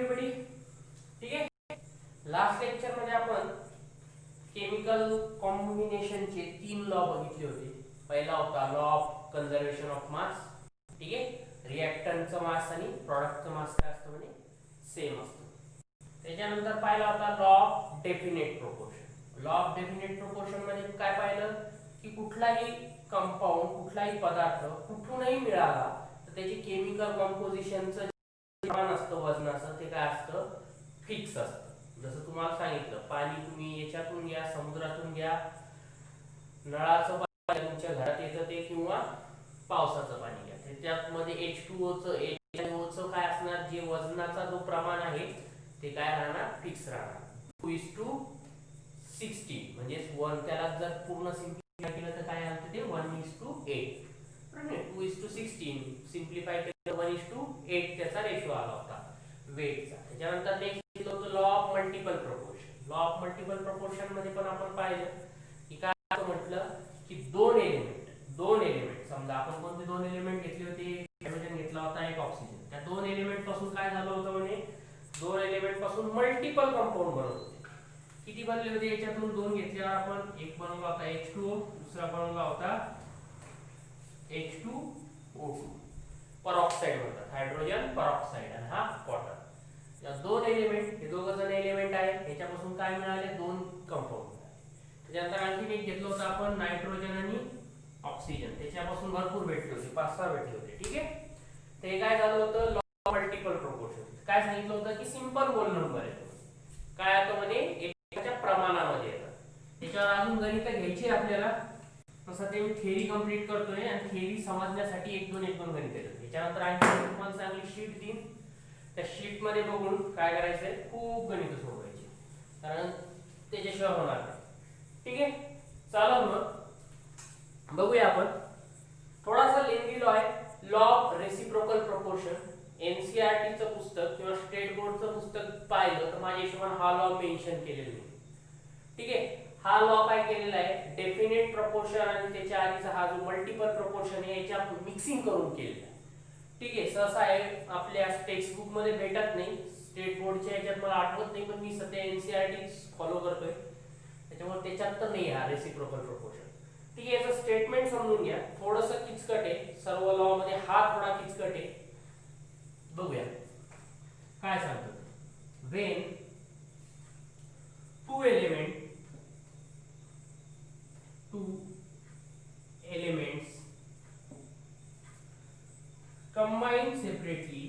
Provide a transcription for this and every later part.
Everybody. ठीक आहे. Last lecture मध्ये आपण केमिकल कॉम्बिनेशनचे 3 लॉ बघितले होते. पहिला होता लॉ ऑफ कन्झर्वेशन ऑफ मास. ठीक आहे. रिएक्टंटचं मास आणि प्रॉडक्टचं मास काय असतं म्हणे सेम असतं. त्याच्यानंतर पाहिला होता law of definite proportion. Law of definite proportion मध्ये काय पाहिलं की कुठलाही कंपाऊंड कुठलाही पदार्थ कुठूनही मिळाला तर त्याची केमिकल कंपोजिशनचं प्रमाण असतं वजनाचं ते काय असतं फिक्स असतं. जसं तुम्हाला सांगितलं पाणी तुम्ही याच्यातून घ्या समुद्रातून घ्या नळाचं पाणी तुमच्या घरात येतं ते किंवा पावसाचं पाणी घ्या त्याच्यामध्ये H2O चं काय असणार जे वजनाचा जो प्रमाण आहे ते काय राहणार फिक्स राहणार 2:16 म्हणजे 1 त्याला जर पूर्ण सिम्प्लिफाय केलं तर काय आलं ते 1:8 बरोबर 2:16 सिम्प्लिफाय केलं 1:8 त्याचा रेशो आला होता वेटचा. त्याच्यानंतर नेक्स्ट होतं law of multiple proportion. Law of multiple proportion मध्ये पण आपण पाहिलं की काय म्हटलं की दोन एलिमेंट समजा आपण कोणते दोन एलिमेंट घेतले होते हायड्रोजन घेतला होता एक ऑक्सिजन. त्या दोन एलिमेंट पासून काय झालं होतं म्हणे दोन एलिमेंट पासून मल्टिपल कंपाऊंड बनवले होते. किती बनले होते याच्यातून दोन घेतल्यावर आपण एक बनवला होता H2O दुसरा बनवला होता H2O2 परऑक्साइड म्हणतात हायड्रोजन परऑक्साइड आणि हा वॉटर. या दोन एलिमेंट हे दोघं जण एलिमेंट आहेत याच्यापासून काय मिळाले दोन कंपाऊंड मिळाले. त्याच्यानंतर आणखी एक घेतलं होतं आपण नायट्रोजन आणि ऑक्सिजन त्याच्यापासून भरपूर भेटले होते 5-6 भेटले होते. ठीक आहे. ते काय झालं होतं लॉ ऑफ मल्टिपल प्रोपोर्शन. काय सांगितलं होतं की सिंपल होल नंबर आहे काय आता म्हणे एकाच्या प्रमाणामध्ये येतं. त्याच्यावर अजून गणित घ्यायची आपल्याला तसं ते मी थेअरी कंप्लीट करतोय आणि थेअरी समजण्यासाठी 1-2 गणित येतात. त्याच्यानंतर आणखी तुम्हाला चांगली शीट देईन त्या शीट मध्ये बघून काय करायचंय खूप गणित सोडवायची कारण त्याच्याशिवाय होणार नाही. ठीक आहे. चला मग बघूया आपण थोडासा लेंदी लॉ आहे law of reciprocal proportion. NCERT चं पुस्तक किंवा स्टेट बोर्डचं पुस्तक पाहिलं तर माझ्या हिशोबाने हा लॉ मेन्शन केलेला नाही. ठीक आहे. हा लॉ काय केलेला आहे डेफिनेट प्रोपोर्शन आणि त्याच्या आधीचा हा जो मल्टिपल प्रोपोर्शन आहे याच्या मिक्सिंग करून केलेला आहे. ठीक आहे. सहसा आहे आपल्या टेक्स्ट बुक मध्ये भेटत नाही स्टेट बोर्डच्या याच्यात मला आठवत नाही पण मी सध्या NCERT फॉलो करतोय त्याच्यामुळे त्याच्यात तर नाही हा रेसिप्रोकल प्रोपोर्शन. ठीक आहे. याचं स्टेटमेंट समजून घ्या थोडंसं किचकट आहे सर्व लॉ मध्ये हा थोडा किचकट आहे. बघूया काय सांगतो when two elements combine separately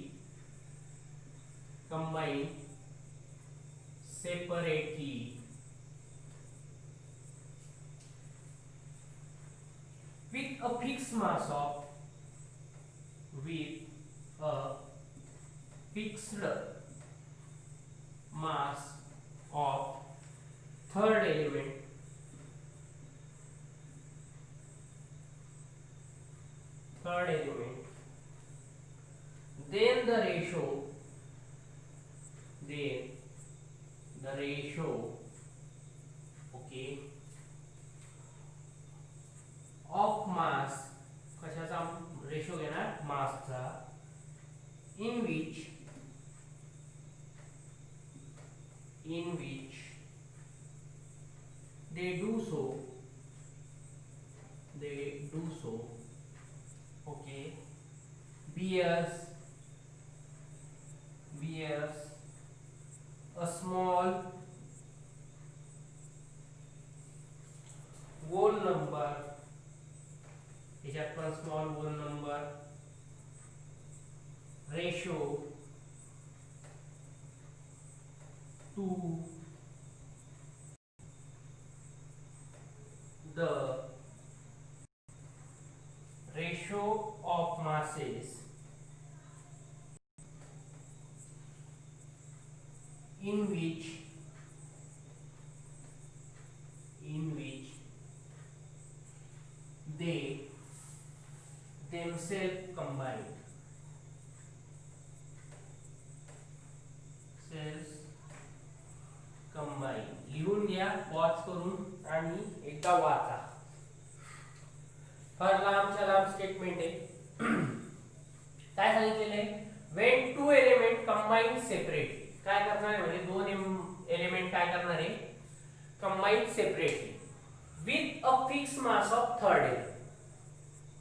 with a fixed mass of third element then the ratio okay of mass कशाचा रेशो घेणार मासचा in which they do so okay bears a small whole number याच्यात पण small whole number ratio to the ratio of masses in which they themselves combine. लिहून घ्या pause करून आणि एकदा वाचा. फार लांब स्टेटमेंट आहे. काय सांगितलेलं आहे when two element combine separately काय करणार आहे म्हणजे दोन एलिमेंट काय करणार आहे combine separately with a fix mass of third element.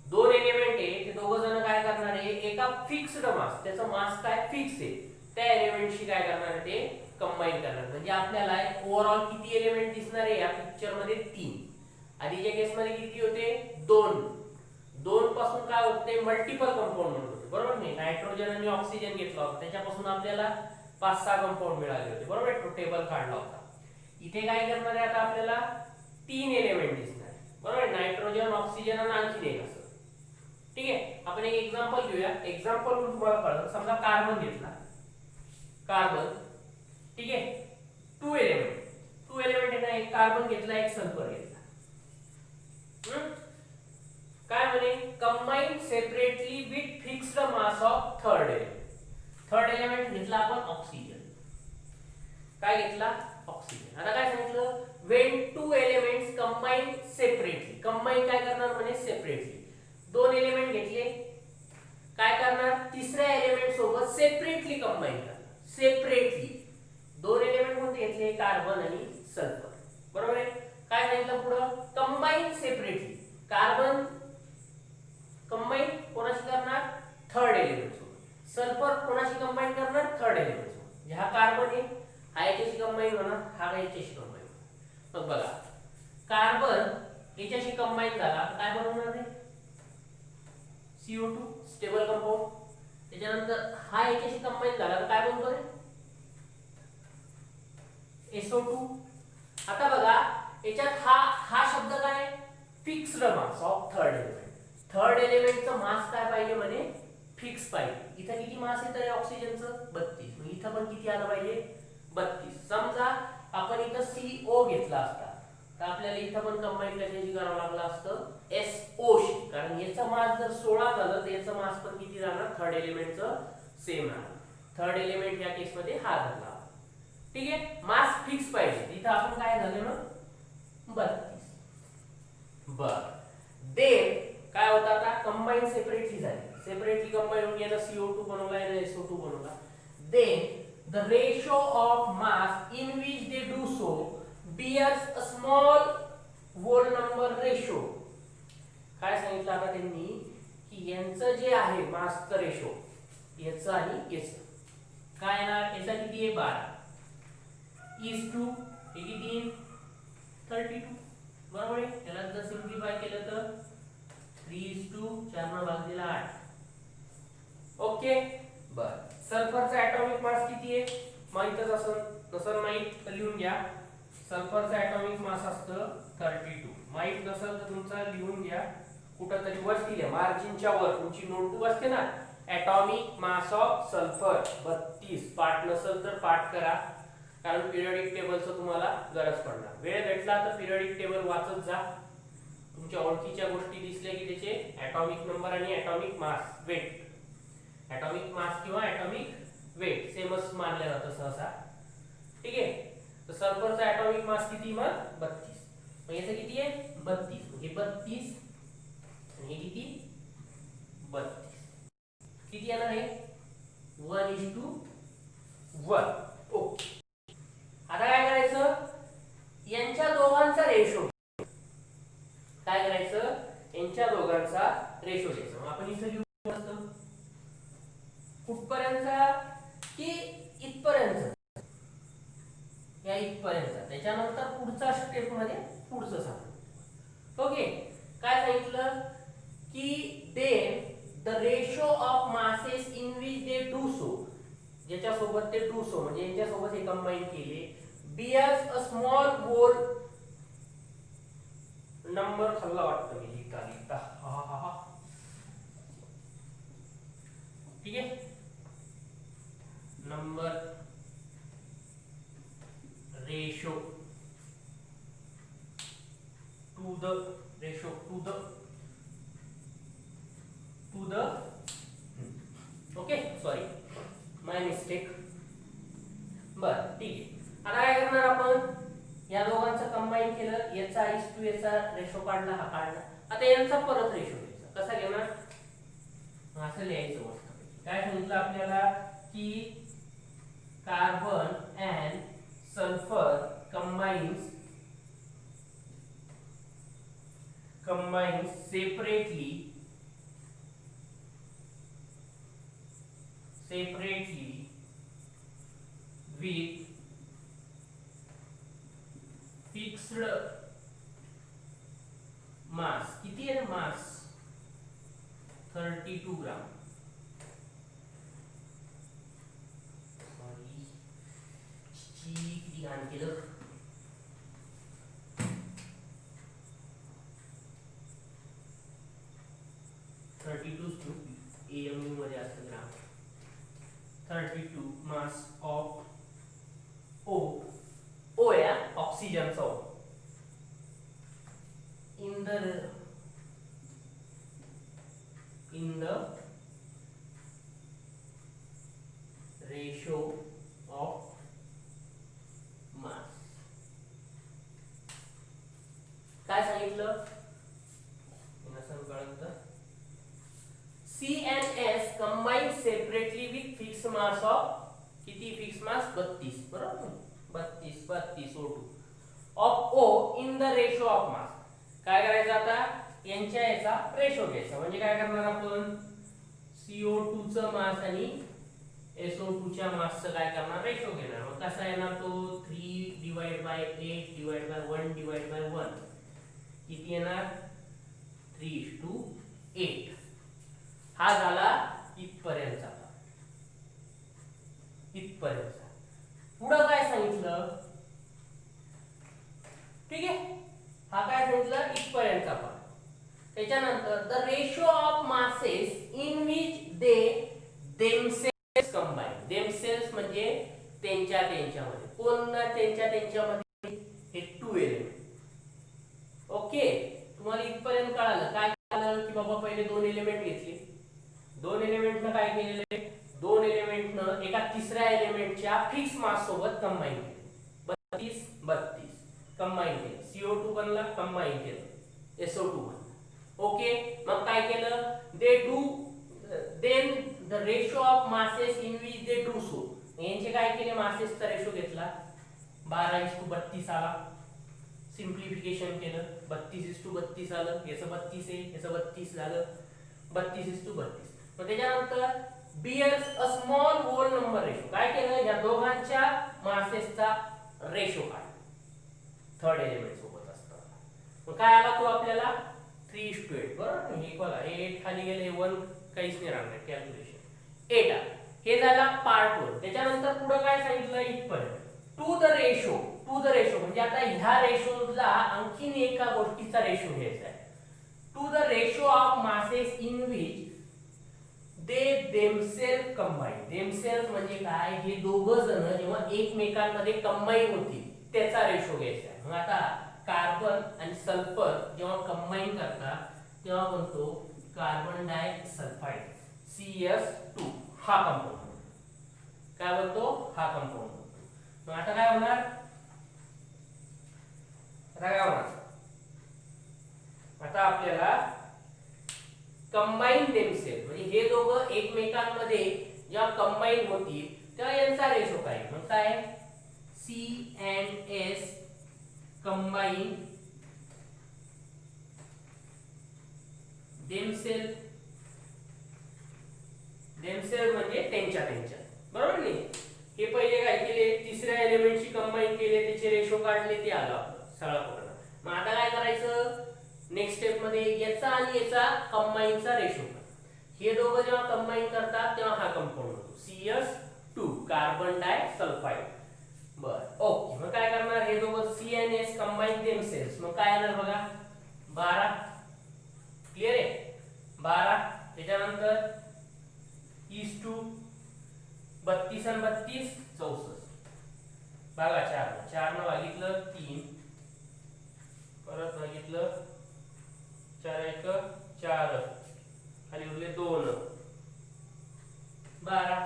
दोन एलिमेंट आहे ते दोघं जण काय करणार आहे एका फिक्स्ड मास त्याचं मास काय फिक्स आहे त्या एलिमेंटशी काय करणार आहे ते कंबाईन करणार. म्हणजे आपल्याला ओव्हरऑल किती एलिमेंट दिसणार आहे या पिक्चर मध्ये 3. आधीच्या केस मध्ये किती होते 2 पासून काय होते मल्टिपल कंपाऊंड होते बरोबर नाही. नायट्रोजन आणि ऑक्सिजन घेतला होता त्याच्यापासून आपल्याला 5-6 कंपाऊंड मिळाले होते बरोबर. तो टेबल काढला होता. इथे काय करणार आहे आता आपल्याला 3 एलिमेंट दिसणार आहे बरोबर. नायट्रोजन ऑक्सिजन आणि आणखी एक असं. ठीक आहे आपण एक एक्झाम्पल घेऊया. एक्झाम्पल तुम्हाला कळलं समजा कार्बन घेतला कार्बन ठीक आहे 2 एलिमेंट आहे ना. एक कार्बन घेतला एक सल्फर घेतला. काय म्हणे combine separately with fixed mass of third element घेतला आपण ऑक्सिजन. काय घेतला ऑक्सिजन. आता काय सांगितलं when 2 elements combine separately. Combine काय करणार म्हणे सेपरेटली. 2 एलिमेंट घेतले काय करणार तिसऱ्या एलिमेंट सोबत सेपरेटली कंबाईन करणार. सेपरेटली 2 एलिमेंट कोणते घेतले कार्बन आणि सल्फर बरोबर आहे. काय सांगितलं पुढं कंबाईन सेपरेटली. कार्बन कंबाईन कोणाशी करणार थर्ड एलिमेंट सोबत. सल्फर कोणाशी कंबाईन करणार थर्ड एलिमेंट सोबत. म्हणजे हा कार्बन आहे हा याच्याशी कंबाईन होणार हा याच्याशी कंबाईन होणार. मग बघा कार्बन याच्याशी कंबाईन झाला काय बनवणार आहे CO2 स्टेबल कंपाऊंड. त्याच्यानंतर हा याच्याशी कंबाईन झाला तर काय बनतो रे SO2. आता बघा याच्यात हा शब्द काय fixed mass of third element. Third एलिमेंटचं मास काय पाहिजे म्हणे फिक्स पाहिजे. इथं किती मास येतं या ऑक्सिजनचं 32. मग इथं पण किती आलं पाहिजे 32. समजा आपण इथं CO घेतला असता तर आपल्याला इथं पण कंबाईन कशाशी करावं लागलं असतं SO शी. कारण याचं मास जर 16 झालं तर याचं मास पण किती राहणार थर्ड एलिमेंटचं सेम राहणार. थर्ड एलिमेंट या केस मध्ये हा धरला ठीक आहे. मास फिक्स पाहिजे. इथं आपण काय झालं ना 32. बर देन काय होतं आता कंबाईन सेपरेटली झाली. सेपरेटली कंबाईन होऊन याला CO2 बनवला याला SO2 बनवला. Then the ratio of mass in which they do so bears a small whole number ratio. काय सांगितलं आता त्यांनी की यांचं जे आहे मासचं रेशो याचं आणि याचं काय येणार याचा किती आहे 12:2 हे किती 32 बरोबर आहे. त्याला जर सिम्प्लिफाय केलं तर 3:4 4 भाग दिला 8. ओके बर. सल्फरचा ऍटॉमिक मास किती आहे माहितच असेल नसेल माहित तर लिहून घ्या. सल्फरचा ऍटॉमिक मास असतं 32. माहित नसेल तर तुमचा लिहून घ्या कुठंतरी वरती लिहा मार्जिनच्या वर तुमची नोटबुक असते ना ऍटॉमिक मास ऑफ सल्फर 32. पाठ नसेल तर पाठ करा कारण पिरियडिक टेबलचं तुम्हाला गरज पडणार. वेळ भेटला तर पिरियडिक टेबल वाचत जा. तुमच्या ओळखीच्या गोष्टी दिसल्या की त्याचे ऍटॉमिक नंबर आणि atomic mass weight atomic mass किंवा ऍटॉमिक वेट सेमच मानलं जातं सहसा ठीक आहे. तर सल्फरचा ऍटॉमिक मास किती मग 32. मग याचं किती आहे 32. हे 32 आणि हे किती 32 किती येणार आहे 1:1. ओके. आता काय करायचं यांच्या दोघांचा रेशो काय करायचं यांच्या दोघांचा रेशो घ्यायचा. मग आपण इथं लिहू असतो कुठपर्यंतचा की इथपर्यंत या इथपर्यंत. त्याच्यानंतर पुढचा स्टेप मध्ये पुढचं सांग. ओके. काय सांगितलं की then the ratio of masses in which they do so ज्याच्यासोबत ते डू सो म्हणजे यांच्यासोबत हे कंबाईन केले bears a small whole number खाल्ला वाटतं मी लिहिता हा ठीक आहे. Number ratio two the okay sorry my mistake. बर ठीक आहे. आता काय करणार आपण या दोघांचं कंबाईन केलं याचा 1:2 याचा रेशो काढला हा काढला. आता यांचा परत रेशो घ्यायचा. कसा घेणार असं लिहायचं मस्त. काय सांगितलं आपल्याला की carbon and sulfur combines separately with fixed mass. किती आहे मास? 32 ग्राम. सॉरी किती घाण केलं. AMU मध्ये असतं ग्राम. 32 mass of O या ऑक्सिजनचा O in the ratio of mass. काय सांगितलं? C and S combine separately with fixed mass of किती fixed mass 32 बरोबर 32 O2 of O in the ratio of mass. काय करायचं आता यांच्या याचा रेशो घ्यायचा म्हणजे काय करणार आपण CO2 चं मास आणि SO2 च्या मासचं काय करणार रेशो घेणार. मग कसा येणार तो 3/8/1/1 किती येणार 3:8. हा झाला इथपर्यंतचा. पुढं काय सांगितलं ठीक आहे. हा काय सांगितलं इथपर्यंतचा पार्ट. त्याच्यानंतर the ratio of masses in which they themselves combine. Themselves म्हणजे त्यांच्यामध्ये कोण त्यांच्यामध्ये हे 2 एलिमेंट. ओके तुम्हाला इथपर्यंत कळालं. काय कळालं की बाबा पहिले 2 एलिमेंट घेतले. 2 एलिमेंटनं काय केलेलं आहे 2 एलिमेंटनं एका तिसऱ्या एलिमेंटच्या फिक्स मास सोबत कंबाईन केले. 32 कंबाईन केलं. CO2 बनला कंबाईन केलं SO2 बनला. ओके मग काय केलं they do then the ratio of masses in which they do so. यांचे काय केले मासेसचा रेशो घेतला 12:32 आला. सिंप्लिफिकेशन केलं 32:32 आलं. याचं 32 आहे याचं 32 झालं 32:32. मग त्याच्यानंतर bears a small whole number ratio. काय केलं या दोघांच्या मासेसचा रेशो काय थर्ड एलिमेंट सोबत असतं. मग काय आला तो आपल्याला 3:8 बरोबर. हे बघा हे 8 खाली गेले 1 काहीच नाही राहणार कॅल्क्युलेशन 8 आला. हे झाला पार्ट 1. त्याच्यानंतर पुढे काय सांगितलं इथपर्यंत टू द रेशो म्हणजे आता ह्या रेशोला आणखीन एका गोष्टीचा रेशो घ्यायचा आहे. To the ratio of masses in which they themselves combine. Themselves म्हणजे काय हे दोघं जण जेव्हा एकमेकांमध्ये कंबाईन होतील त्याचा रेशो घ्यायचा आहे. मग आता कार्बन आणि सल्फर जेव्हा कंबाईन करतात तेव्हा बनतो कार्बन डायसल्फाइड CS2 हा कंपाऊंड. काय बनतो हा कंपाऊंड. मग आता काय होणार आता आपल्याला कंबाईन देमसेल्फ म्हणजे हे दोघं एकमेकांमध्ये जेव्हा कंबाईन होतील तेव्हा यांचा रेशो काय. मग काय C and S combine themselves म्हणजे त्यांच्या बरोबर नाही. हे पहिले काय केले तिसऱ्या एलिमेंटची कंबाईन केले त्याचे रेशो काढले ते आलं आपलं सगळं पूर्ण. मग आता काय करायचं नेक्स्ट स्टेप मध्ये याचा आणि याचा कंबाईनचा रेशो. हे दोघं जेव्हा कंबाईन करतात तेव्हा हा कंपाऊंड होतो CS2 कार्बन डायसल्फाइड. बर ओके मग काय करणार हे दोघं C आणि S कंबाईन देमसेल्स. मग काय येणार बघा 12 क्लियर आहे 12. त्याच्यानंतर is to 32 आणि 32 64. बघा 4 न भागितलं 3 परत भागितलं 4 4 खाली उरले 2 12.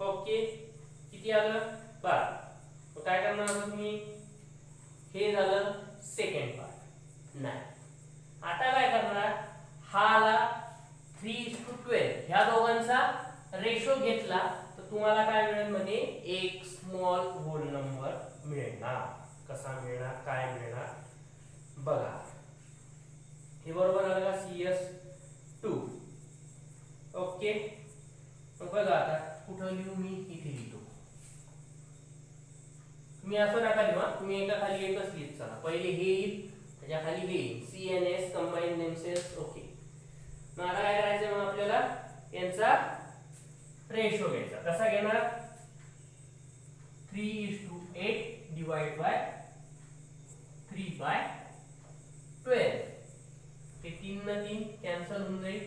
ओके किती आलं 12. मग काय करणार तुम्ही हे झालं सेकंड पार्ट. नाही आता काय करणार हा आला 3:12 ह्या दोघांचा रेशो घेतला तर तुम्हाला काय मिळेल म्हणे एक स्मॉल होल नंबर मिळणार. कसा मिळणार, काय मिळणार बघा. हे बरोबर आलं का CS2. ओके, मग बघा आता कुठं लिहू मी, इथे लिहितो. तुम्ही असं नका लिहू, तुम्ही एका खाली एकच लिहित चला. पहिले हे येईल, त्याच्या खाली हे येईल, CNS कंबाईन नेमसेस. ओके, मग आता काय करायचं, मग आपल्याला यांचा रेशो घ्यायचा. कसा घेणार, 3:8 डिवाइड बाय 3/12. ते 3 न 3 कॅन्सल होऊन जाईल.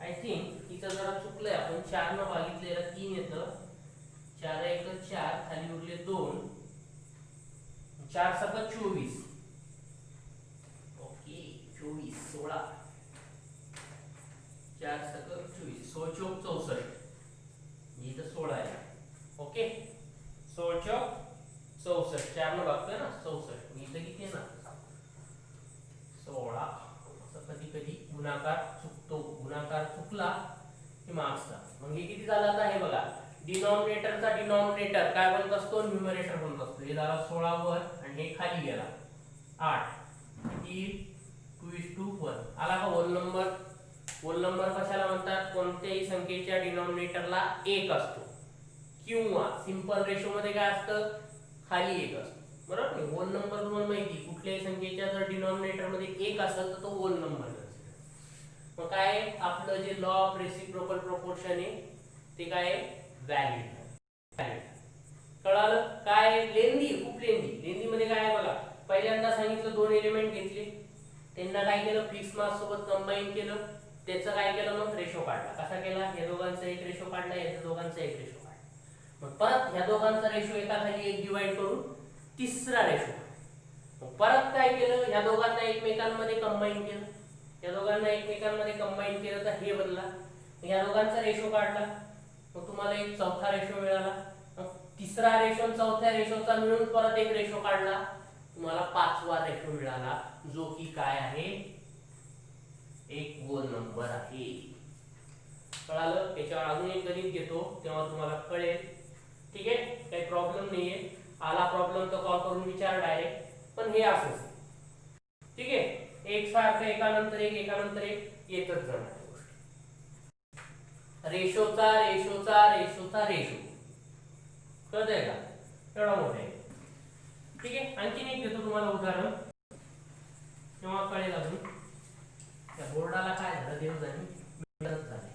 आय थिंक इथं जरा चुकलंय, आपण 4 न भागितलेलं 3 येतं. 4 1 4, खाली उरले 2, 4 7 24. ओके, 24 16, 4 7 24, 16 चौक 64. इथं 16 आहे. ओके, 16 चौक 64, 4 न भागतोय ना 64. इथं किती आहे ना 16. कधी कधी गुणाकार चुकतो, गुणाकार चुकला की मार्क्स. मग हे किती झालं आता, हे बघा. डिनॉमिनेटरचा डिनॉमिनेटर काय बनत असतो, न्यूमरेटर बनत असतो. हे झाला 16 वर आणि हे खाली गेला 8. किती 2:1 आला का होल नंबर. होल नंबर कशाला म्हणतात, कोणत्याही संख्येच्या डिनॉमिनेटरला 1 असतो, किंवा सिंपल रेशो मध्ये काय असतं, खाली 1 असतो. बरोबर नाही, होल नंबर तुम्हाला माहिती, कुठल्याही संख्येच्या जर डिनॉमिनेटर मध्ये 1 असेल तर तो होल नंबर आहे. मग काय आपलं जे लॉ ऑफ रेसिप्रोकल प्रोपोर्शन आहे ते काय व्हॅलिड. कळालं काय, लेंदी, खूप लेंदी मध्ये काय आहे बघा. पहिल्यांदा सांगितलं 2 एलिमेंट घेतले, त्यांना काय केलं, फिक्स मास सोबत कंबाईन केलं, त्याचं काय केलं, मग रेशो काढला. कसा केला, या दोघांचा एक रेशो काढला, या दोघांचा एक रेशो काढला. मग परत ह्या दोघांचा रेशो एका खाली एक डिवाइड करून तिसरा रेशो. मग परत काय केलं, ह्या दोघांना एकमेकांमध्ये कंबाईन केलं, या दोघांना एकमेकांमध्ये कंबाईन केलं तर हे बनला. या दोघांचा रेशो काढला, मग तुम्हाला एक चौथा रेशो मिळाला. मग तिसरा रेशो चौथ्या रेशोचा मिळून परत एक रेशो काढला, तुम्हाला 5वा रेशो मिळाला, जो की काय आहे, एक होल नंबर आहे. कळालं. त्याच्यावर अजून एक गणित घेतो तेव्हा तुम्हाला कळेल. ठीक आहे, काही प्रॉब्लेम नाहीये. आला प्रॉब्लेम तर कॉल करून विचार डायरेक्ट, पण हे असंच. ठीक आहे, एक सारखं एकानंतर एक एकानंतर एक येतच जाणार. रेशोचा रेशोचा रेशोचा रेशो कळतंय का, एवढा मोठा आहे. ठीक आहे, आणखीन एक देतो तुम्हाला उदाहरण, तेव्हा कळेल अजून. त्या बोर्डाला काय झालं देव जाणे, मिळत झाले.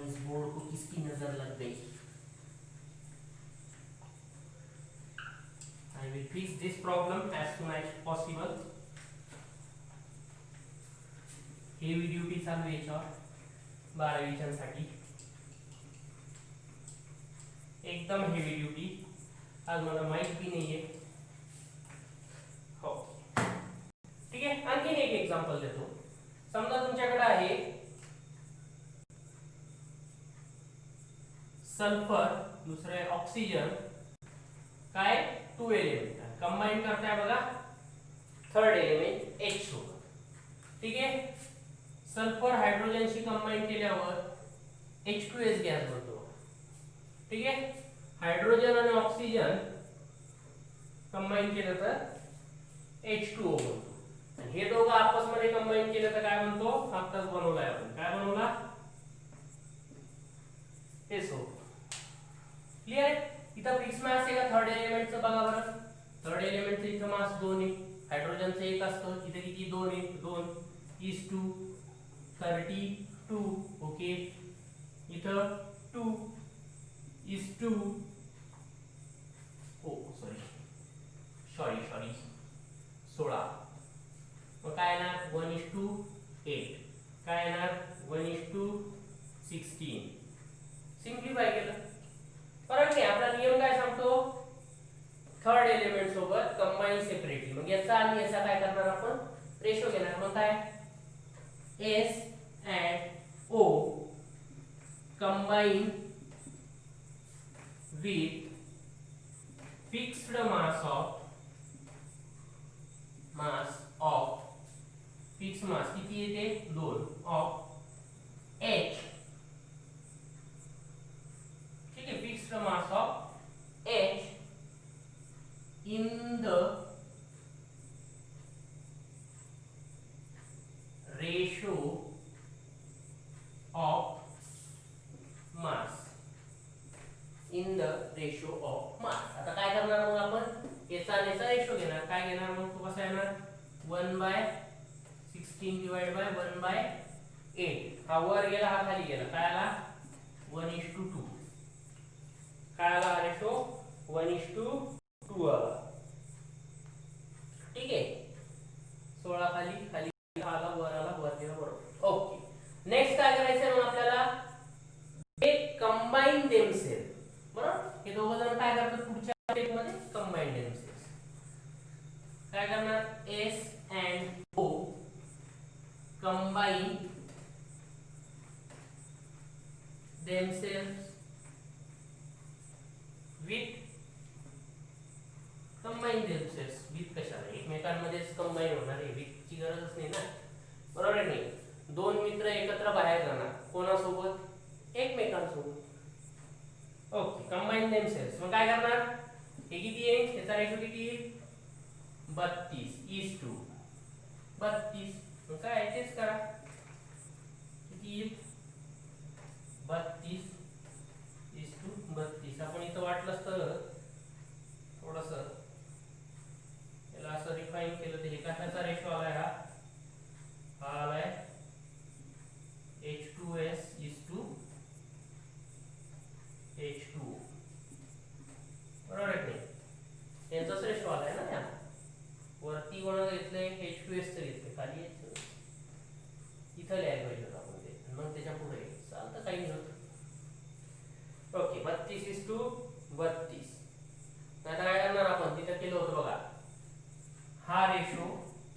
इस बोर्ड को किसकी नजर लग गई. I will fix this problem as soon as possible. Heavy duty चालू आहे याच्यावर 12वीच्यासाठी, एकदम हेवी ड्युटी. आज मला माहित भी नाहीये. हो ठीक आहे, आणखीन एक एक्झाम्पल देतो. समजा तुमच्याकडे आहे सल्फर, दुसरे ऑक्सिजन, काय 2 एलिमेंट कंबाईन करताय बघा, थर्ड एलिमेंट H सोबत. ठीक आहे, सल्फर हायड्रोजनशी कंबाईन केल्यावर H2S गॅस बनतो. ठीक आहे, हायड्रोजन आणि ऑक्सिजन कंबाईन केलं तर H2O बनतो. आणि हे दोघं आपसमध्ये कंबाईन केलं तर काय बनतो, आत्ताच बनवलाय आपण, काय बनवला, SO. क्लियर आहे. इथं फिक्स मास आहे का थर्ड एलिमेंटचं बघा बरं. थर्ड एलिमेंटचं इथं मास 2 आहे, हायड्रोजनचं 1 असतं, इथे किती 2 आहे, 2:32. ओके, इथं 2:2. ओ सॉरी 16. मग काय येणार 1:8. काय येणार 1:16. सिम्प्लिफाय केलं. बरोबर नाही, आपला नियम काय सांगतो, थर्ड एलिमेंट सोबत कंबाईन सेपरेटली. मग याचा आणि याचा काय करणार आपण, रेशो घेणार. मग काय S and O combine with fixed fixed mass किती येते 2 of H, ठीक है, fixed mass of H in the ratio of mass, in the ratio of mass. आता काय करणार मग आपण याचा आणि याचा रेशो घेणार. काय घेणार मग तो कसा येणार 1/16 डिवाइड बाय 1/8. हा वर गेला हा खाली गेला, काय आला 1:2. काय आला हा रेशो 1:2 आला. ठीक आहे, 16 खाली खाली आला वर आला वर गेला बरोबर. ओके, नेक्स्ट काय करायचं मग आपल्याला, हे कंबाईन देमसेल्फ. बरोबर, हे दोघं जण काय करतात पुढच्या स्टेप मध्ये कंबाईन देमसेल्फ. काय करणार S and O combine themselves with कशाला एकमेकांमध्येच कंबाईन होणार आहे, विथ ची गरजच नाही ना. बरोबर आहे नाही. दोन मित्र एकत्र बाहेर जाणार कोणासोबत एकमेकांसोबत. Okay, combine themselves. मग काय करणार, हे किती येईल याचा रेशो किती येईल 32:32. मग काय तेच करा, किती येईल 32:32. आपण इथं वाटलंच तर थोडस याला असं रिफाईन केलं तर हे कशाचा रेशो आलाय, हा आलाय H2S:H2O. बरोबर आहे नाही, यांचाच रेशो आलाय ना. त्या वरती कोणाला घेतलंय H2S चं घेतलंय, खाली इथं लिहायला पाहिजे होतं आपण ते, मग त्याच्या पुढे चालतं काही नव्हतं. ओके, 32:32. आता काय करणार आपण, तिथं केलं होतं बघा, हा रेशो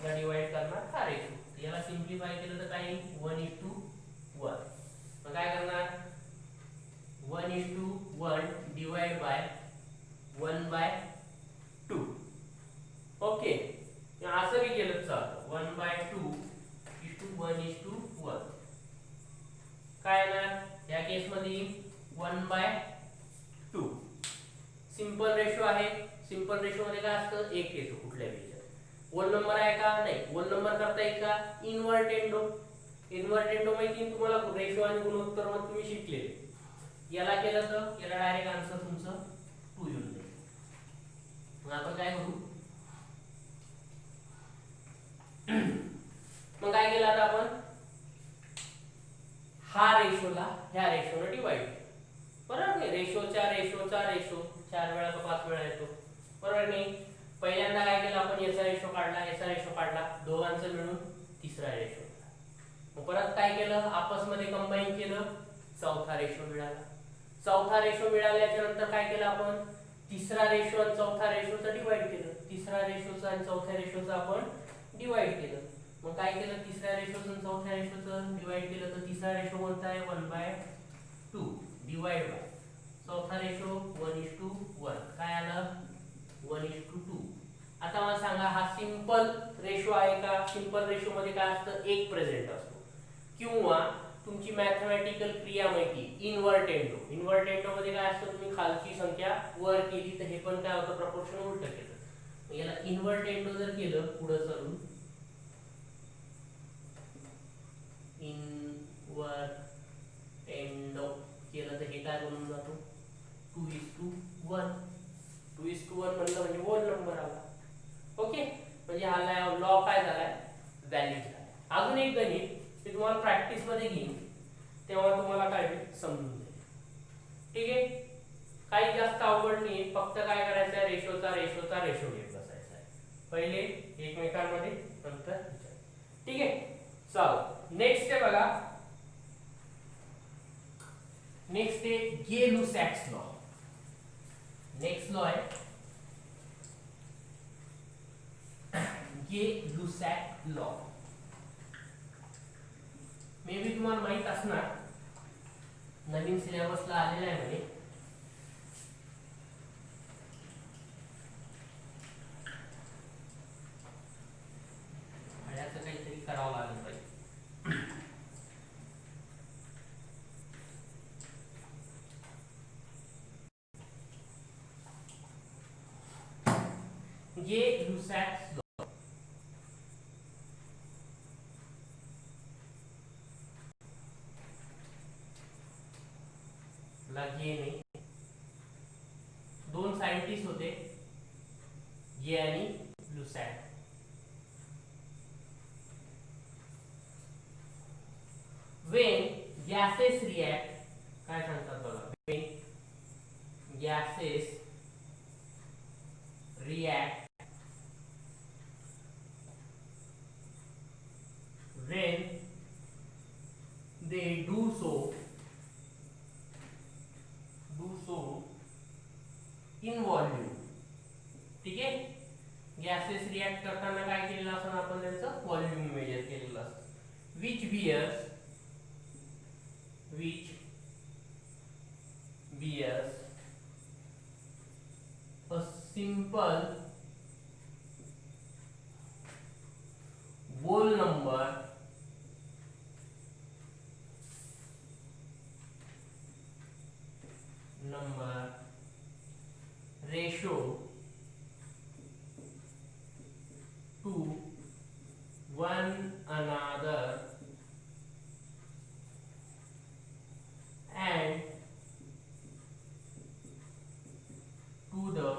ला डिवाइड करणार हा रेशो, याला सिंप्लिफाय केलं तर काय 1:1. मग काय करणार 1:1 डिवाइड बाय 1/2. ओके, असं बी केलं चालतं 1/2:1:1. काय येणार या केस मध्ये 1/2. सिंपल रेशो आहे. सिंपल रेशो मध्ये काय असतं, एक येतो कुठल्याही याच्यात. होल नंबर आहे का, नाही. होल नंबर करता येईल का, इन्व्हर्टेंडो. इन्व्हर्टेंडो माहिती तुम्हाला, रेशो आणि गुणोत्तर मग तुम्ही शिकले. याला केलं तर याला डायरेक्ट आन्सर तुमचं 2 येऊन जाईल. मग आपण काय करू, मग काय केलं आता आपण, हा रेशोला ह्या रेशोने डिवाइड. बरोबर नाही, रेशोचा रेशो 4 वेळा तो 5 वेळा येतो. बरोबर नाही. पहिल्यांदा काय केलं आपण, याचा रेशो काढला, दोघांचं मिळून तिसरा रेशो. मग परत काय केलं, आपसमध्ये कंबाईन केलं, चौथा रेशो मिळाला. चौथा रेशो मिळाल्याच्या नंतर काय केलं आपण, तिसरा रेशो आणि चौथा रेशोचा डिवाइड केलं. तिसरा रेशोचा आणि चौथ्या रेशोचा आपण डिवाइड केलं. मग काय केलं, तिसऱ्या रेशोचं आणि चौथ्या रेशोचं डिवाइड केलं तर तिसरा रेशो कोणता आहे 1/2 डिवाइड बाय चौथा रेशो 1:1. काय आलं 1:2. आता मला सांगा, हा सिंपल रेशो आहे का, सिंपल रेशो मध्ये काय असतं, एक प्रेझेंट असतो. किंवा तुमची मॅथमॅटिकल क्रिया माहिती इन्व्हर्टेंडो. इन्व्हर्टेंडो मध्ये काय असतं, तुम्ही खालची संख्या वर केली तर हे पण काय होतं, प्रपोर्शन उलट केलं. याला इन्व्हर्टेंडो जर केलं पुढे चालून, इन्व्हर्टेंडो केलं तर हे काय बनून जातो 2:1. 2:1 म्हणलं म्हणजे होल नंबर आला. ओके, म्हणजे हा लॉ काय झालाय, व्हॅलिड झालाय. अजून एक गणित मी तुम्हाला प्रॅक्टिस मध्ये घेईन, तेव्हा तुम्हाला काय समजून जाईल. ठीक आहे, काही जास्त अवघड नाही. फक्त काय करायचं आहे, रेशोचा रेशो घेत बसायचा आहे. पहिले एकमेकांमध्ये, नंतर. ठीक आहे, चला नेक्स्ट आहे बघा. नेक्स्ट आहे गे-लुसॅक्स लॉ. नेक्स्ट लॉ आहे गे-लुसॅक लॉ. तुम्हाला माहित असणार, नवीन सिलेबसला आलेला आहे म्हणे. याचं काहीतरी करावं लागेल पाहिजे. ये लुसॅक्स लॉ, ये नाही, दोन सायंटिस्ट होते, ये आणि लुसॅक. when gases react, काय सांगतात बघा, when gases react, when they do so in volume. ठीक आहे, गॅसेस रिॲक्ट करताना काय केलेलं असतं, आपण त्यांचं व्हॉल्यूम मेजर केलेलं असतं. which bears a simple whole number ratio to one another and to the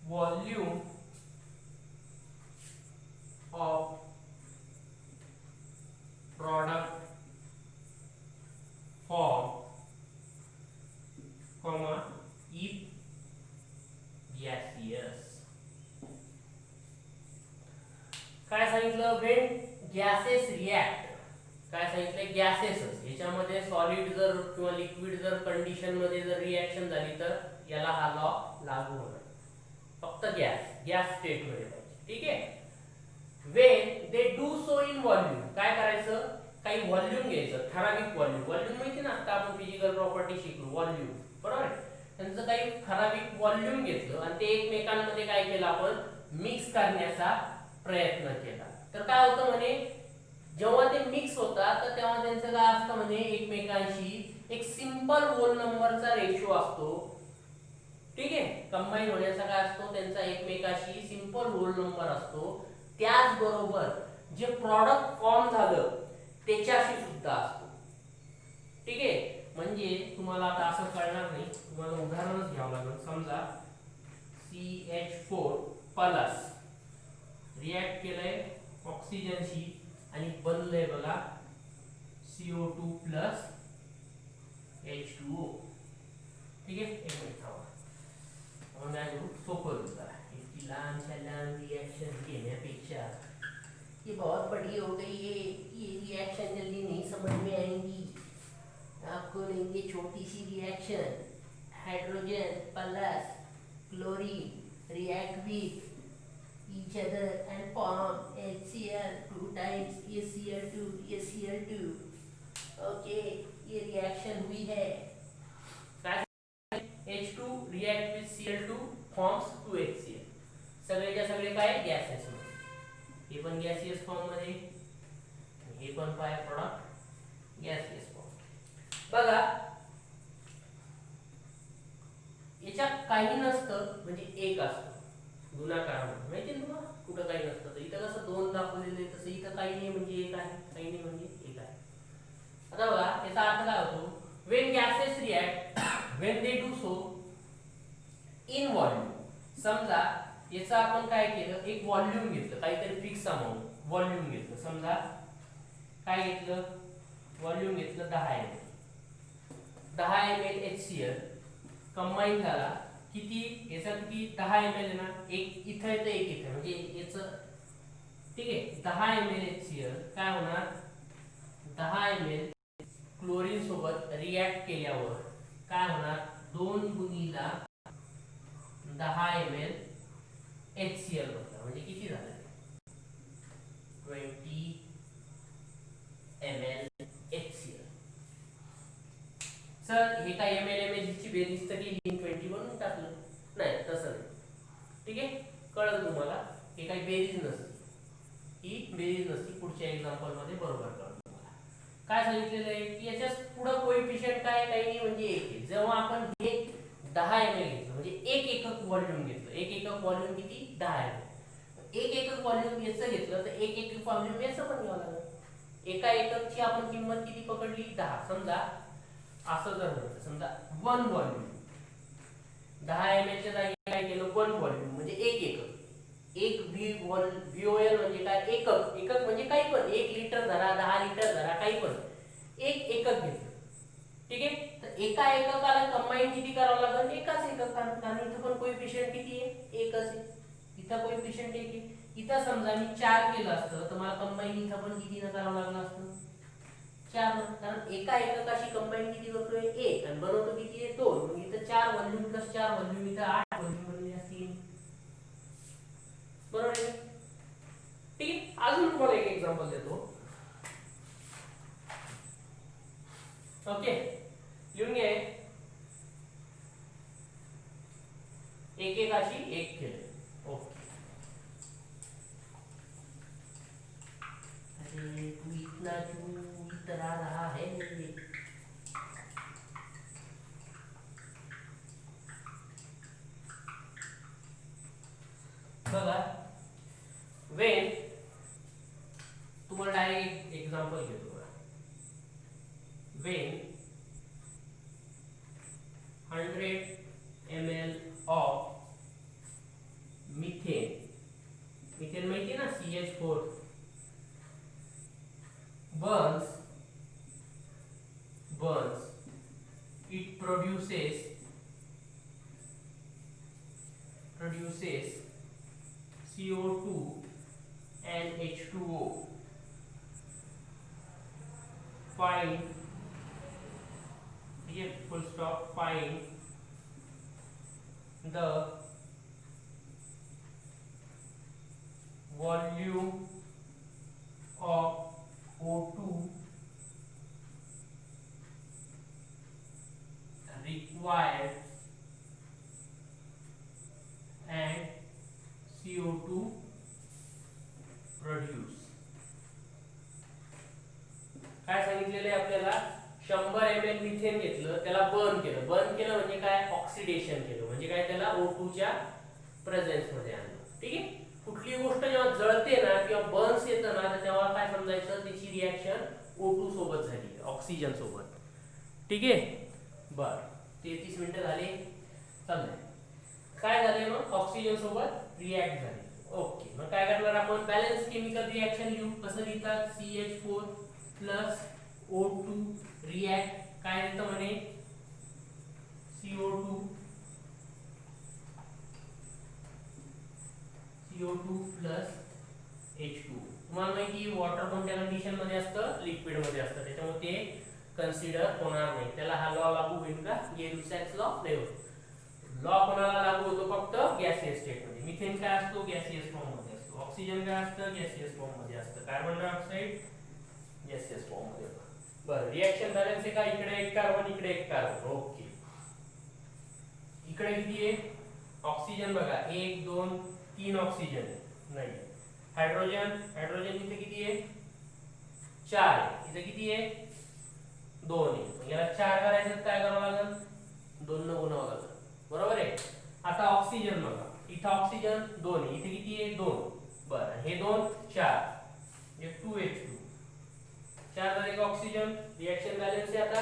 volume of product form, if gaseous. काय सांगितलं, when gases react, काय सांगितलं, गॅसेसच, याच्यामध्ये सॉलिड जर किंवा लिक्विड जर कंडिशन मध्ये जर रिएक्शन झाली तर याला हा लॉ लागू होणार. फक्त गॅस स्टेट मध्ये पाहिजे. ठीक आहे. when they do so in volume, काय करायचं, काही व्हॉल्यूम घ्यायचं, ठराविक व्हॉल्यूम माहिती ना, आता आपण फिजिकल प्रॉपर्टी शिकलो, व्हॉल्यूम, बरोबर. त्यांचं काही ठराविक व्हॉल्यूम घेतलं आणि ते एकमेकांमध्ये काय केलं, आपण मिक्स करण्याचा प्रयत्न केला. तर काय होतं म्हणे, जेव्हा ते मिक्स होतात तर तेव्हा त्यांचं काय असतं म्हणे, एकमेकांशी एक सिंपल होल नंबरचा रेशो असतो. ठीक आहे, कंबाईन होण्याचा काय असतो, त्यांचा एकमेकांशी सिंपल होल नंबर असतो. त्याचबरोबर जे प्रॉडक्ट फॉर्म झालं त्याच्याशी सुद्धा असतो. ठीक आहे, म्हणजे तुम्हाला आता असं कळणार नाही, तुम्हाला उदाहरणच घ्यावं लागेल. समजा CH4 प्लस रिॲक्ट केलंय ऑक्सिजनशी आणि बनलंय बघा CO2 प्लस H2O. ठीक आहे, एक मिनिट थांबा, आपण काय करू, सोपं जरा, इतकी लहान रिएक्शन घेण्यापेक्षा ये बहुत बड़ी हो गई है, ये रिएक्शन जल्दी नहीं समझ में आएंगी. आपको लेंगे छोटी सी reaction, hydrogen plus chlorine react with each other and form HCl 2 times ACl2 ACl2. Okay, ये रिएक्शन हुई है. H2 react with Cl2 forms 2HCl. सगळेच्या सगळे काय, गॅसेस मध्ये, हे पण गॅसियस फॉर्म मध्ये, हे पण बाय प्रॉडक्ट गॅसियस फॉर्म. बघा याच्यात काही नसतं, म्हणजे एक असतं गुणाकार, माहिती आहे तुम्हाला, कुठं काही नसतं. तर इथं कसं दोन दाखवलेलं आहे, तसं इथं काही नाही म्हणजे एक आहे, काही नाही म्हणजे एक आहे. आता बघा याचा अर्थ काय होतो, when gases react when they do so in volume. समजा याचा आपण काय केलं, एक व्हॉल्यूम घेतलं, काहीतरी फिक्स अमाऊंट व्हॉल्यूम घेतलं. समजा काय घेतलं, व्हॉल्यूम घेतलं 10 ml. 10 ml HCl कंबाईन झाला, किती याचा, किती 10 ml आहे ना, एक इथं येतं एक इथं, म्हणजे याचं, ठीक आहे. 10 ml HCl काय होणार, 10 ml क्लोरीन सोबत रिॲक्ट केल्यावर काय होणार, 2 गुणिला 10 ml HCl होतं, म्हणजे किती झालं, 20 ml HCl. सर हे काय ml ml ची बेरीज तर केली 20 म्हणून टाकलं नाही, तसं नाही. ठीक आहे, कळलं तुम्हाला? हे काही बेरीज नसते, ही बेरीज नसते. पुढच्या एक्झाम्पल मध्ये बरोबर कळलं तुम्हाला. काय सांगितलेलं आहे की याच्या पुढे कोएफिशिएंट काय काही नाही, म्हणजे 1 आहे. जेव्हा आपण हे 10 ml घेतलं म्हणजे 1 एकक व्हॉल्यूम घेतलं, 1 एकक व्हॉल्यूम किती 10 ml. 1 एकक व्हॉल्यूम याचं घेतलं तर 1 एकक व्हॉल्यूम याचं पण घ्यावं लागेल. एका एककची आपण किंमत किती पकडली 10. समजा असं जर म्हटलं, समजा 1 व्हॉल्यूम 10 ml च्या जागी काय केलं 1 व्हॉल्यूम म्हणजे 1 एकक. 1 VOL म्हणजे काय एकक. एकक म्हणजे काही पण 1 लिटर धरा, 10 लिटर धरा, काही पण 1 एकक घेतलं. ठीक आहे, तर एका एककाला कंबाईन किती करावं लागेल एकाच एकक, कारण इथं पण कोएफिशिएंट किती आहे एकच आहे. इथं कोएफिशिएंट 1 आहे. इथं समजा मी 4 केलं असतं तर मला कंबाईन इथं पण किती न करावं लागलं असतं 4 न, कारण एका एककाशी कंबाईन किती करतोय 1 आणि बनवतो किती आहे 2. मग इथं 4 व्हॉल्यूम प्लस 4 व्हॉल्यूम इथं 8 व्हॉल्यूम बनले असतील. बरोबर आहे? ठीक आहे, अजून तुम्हाला एक एक्झाम्पल देतो. ओके, लिहून घ्या. एकेकाशी 1 केलं. ओके, अरे तू इतना क्यों इतरा रहा है? बघा, वेन तुम्हाला डायरेक्ट एक्झाम्पल घेतो बघा. Wien 100 ml of methane, methane माहिती आहे ना CH4, burns it produces CO2 and H2O. Find, here full stop, find the volume of O2 required and CO2 produce. काय सांगितलेलं आहे आपल्याला 100 ml मिथेन घेतलं, त्याला बर्न केलं. बर्न केलं म्हणजे काय ऑक्सिडेशन केलं, म्हणजे काय त्याला O2 च्या प्रेझेन्स मध्ये आणलं. ठीक आहे, कुठली गोष्ट जेव्हा जळते ना किंवा बर्न्स येतं ना तर तेव्हा काय समजायचं त्याची रिएक्शन O2 सोबत झाली, ऑक्सिजन सोबत. ठीक आहे, बर 33 मिनिटं झाले. चाललंय काय झाले मग ऑक्सिजन सोबत रिएक्ट झाले. ओके, मग काय करणार आपण बॅलन्स केमिकल रिएक्शन लिहू. कसं लिहितात CH4 प्लस O2 रिएक्ट काय येतं म्हणे CO2 प्लस H2. तुम्हाला माहिती वॉटर कोणत्या कंडिशन मध्ये असतं लिक्विड मध्ये असतं, त्याच्यामुळे ते कन्सिडर होणार नाही. त्याला हा लॉ लागू होईल का गे-लुसॅक्स लॉ नाही होत. लॉ कोणाला लागू होतो फक्त गॅसियस स्टेट मध्ये. मिथेन काय असतो गॅसियस फॉर्म मध्ये असतो, ऑक्सिजन काय असतं गॅसियस फॉर्म मध्ये असतं, कार्बन डायऑक्साइड गॅसियस फॉर्म मध्ये होतं. बरं, रिएक्शन बॅलन्स आहे का इकडे एक कार्बन इकडे एक कार्बन. ओके, इकडे किती आहे ऑक्सिजन बघा 1 2 3 ऑक्सिजन नाही. हायड्रोजन इथे किती आहे 4 आहे, इथे किती आहे 2 आहे. याला 4 करायचं काय करावं लागेल 2 न गुणावं लागेल. बरोबर आहे. आता ऑक्सिजन बघा, इथे ऑक्सिजन 2 आहे, इथे किती आहे 2. बरं, हे 2 4 हे 2H2 4 झाले का ऑक्सिजन. रिएक्शन बॅलन्स आहे आता.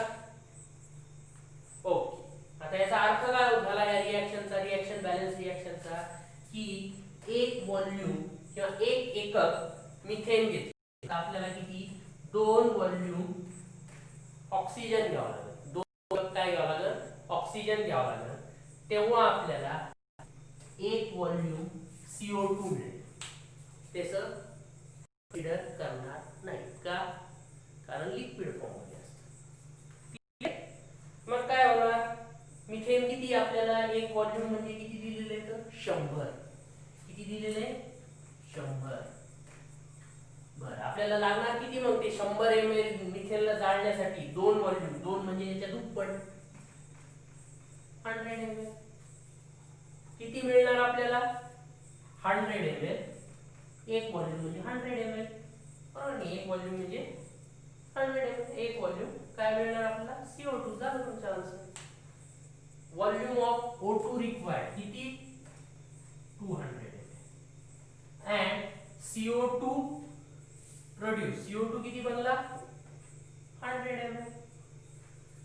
ओके, आता याचा अर्थ काय झाला या रिएक्शनचा, रिएक्शन बॅलन्स रिएक्शनचा, की एक व्हॉल्यूम किंवा एक एकक मिथेन घेतलं तर आपल्याला किती 2 व्हॉल्यूम ऑक्सिजन घ्यावं लागेल. 2 काय घ्यावं लागेल ऑक्सिजन घ्यावं लागेल. तेव्हा आपल्याला 1 व्हॉल्यूम CO2 मिळेल. त्याचं कन्सिडर करणार नाही का, कारण लिक्विड फॉर्म मध्ये असतं. मग काय होणार मिथेन किती आपल्याला 1 व्हॉल्यूम म्हणजे किती दिलेले तर 100. किती दिलेले 100. बरं, आपल्याला लागणार किती मग ते 100 ml मिथेनला जाळण्यासाठी 2 व्हॉल्यूम, 2 म्हणजे याच्या दुप्पट 100 ml. किती मिळणार आपल्याला 100 ml. एक व्हॉल्यूम म्हणजे 100 ml. बरोबर नाही, एक व्हॉल्यूम म्हणजे 100 ml. एक व्हॉल्यूम काय मिळणार आपल्याला CO2 झालं तुमचा answer. Volume of O2 required किती 200 ml and CO2 produce, CO2 किती बनला 100 ml.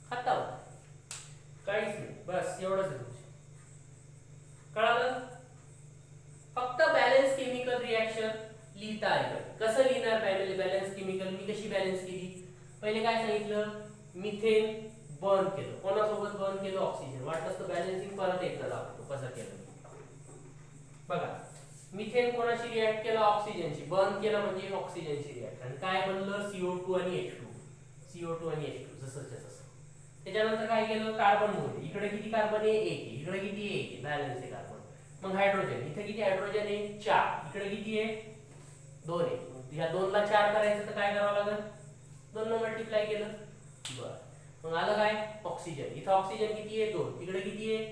खतम, काहीच नाही, बस एवढंच आहे तुमचं. कळालं. फक्त बॅलन्स केमिकल रिएक्शन लिहिता आलं. कसं लिहिणार बॅलन्स केमिकल, मी कशी बॅलन्स केली. पहिले काय सांगितलं, मिथेन बर्न केलं. कोणासोबत बर्न केलं, ऑक्सिजन. वाटलं तर बॅलन्सिंग परत एकदा दाखवतो कसं केलं. बघा, मिथेन कोणाशी रिएक्ट केला, ऑक्सिजनशी. बर्न केलं म्हणजे ऑक्सिजनशी रिएक्ट, आणि काय बनलं CO2 आणि H2. CO2 आणि H2 जसंच्या तसं. त्याच्यानंतर काय केलं, कार्बन मोजले. इकडे किती कार्बन आहे, 1 आहे. इकडे किती आहे, 1 आहे. बॅलन्स आहे कार्बन. मग हायड्रोजन, इथे किती हायड्रोजन आहे, 4. इकडे किती आहे, 2 आहे. ह्या 2 ला 4 करायचं तर काय करावं लागेल, 2 ने मल्टिप्लाय केलं. बरं, मग आलं काय, ऑक्सिजन. इथं ऑक्सिजन किती आहे, 2. इकडे किती आहे,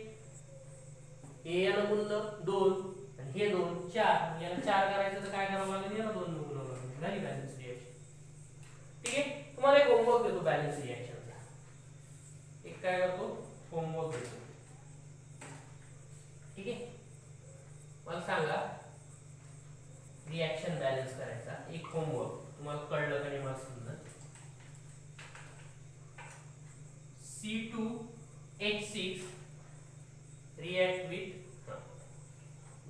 हे यानं गुणलं 2 आणि हे 2 4. याला 4 करायचं तर काय करावं लागेल, याला 2 ने गुणावं लागेल. झाली बॅलन्स रिएक्शन. ठीक आहे. तुम्हाला एक होमवर्क देतो बॅलन्स रिएक्शनचा. एक काय करतो, होमवर्क देतो. ठीक आहे. मला सांगा रिएक्शन बॅलन्स करायचा एक होमवर्क. तुम्हाला कळलं का नाही मला समजा. C2H6 रिएक्ट विथ,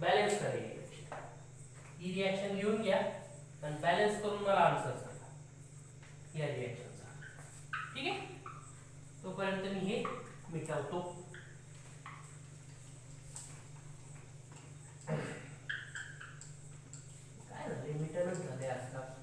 बॅलन्स करायची. ही रिएक्शन लिहून घ्या आणि बॅलन्स करून मला आन्सर सांगा या रिएक्शनचा. ठीक आहे. तोपर्यंत मी हे मिटवतो. काय झाले, मिटरच झाले आजकाल.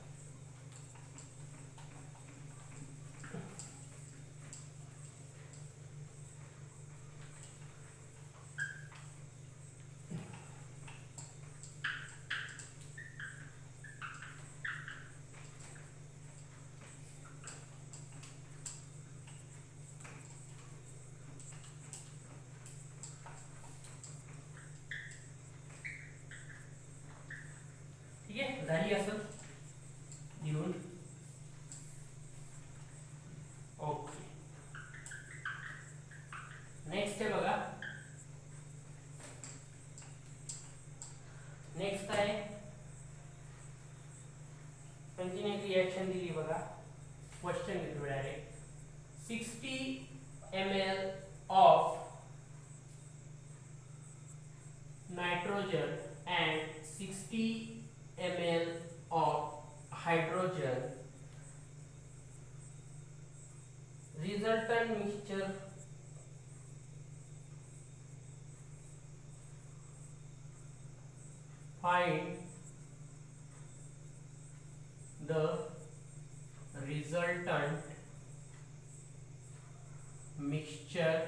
ठीक आहे, झाली असं लिहून. ओके, नेक्स्ट आहे बघा. नेक्स्ट आहे आणखीन एक रिएक्शन दिली बघा. क्वेश्चन घेतो direct. 60 ml of nitrogen and 60 ml of hydrogen, resultant mixture find the resultant mixture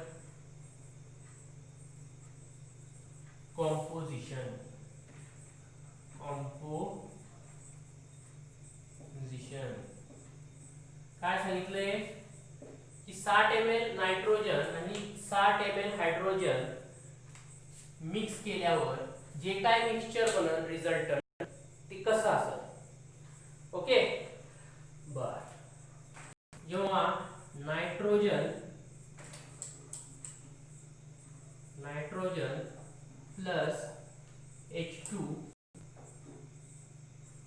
composition. काय सांगितलंय की 60 ml नायट्रोजन आणि 60 ml हायड्रोजन मिक्स केल्यावर जे काय मिक्सचर बनल रिझल्टंट ते कसं असेल. ओके. बर, जेव्हा nitrogen plus H2,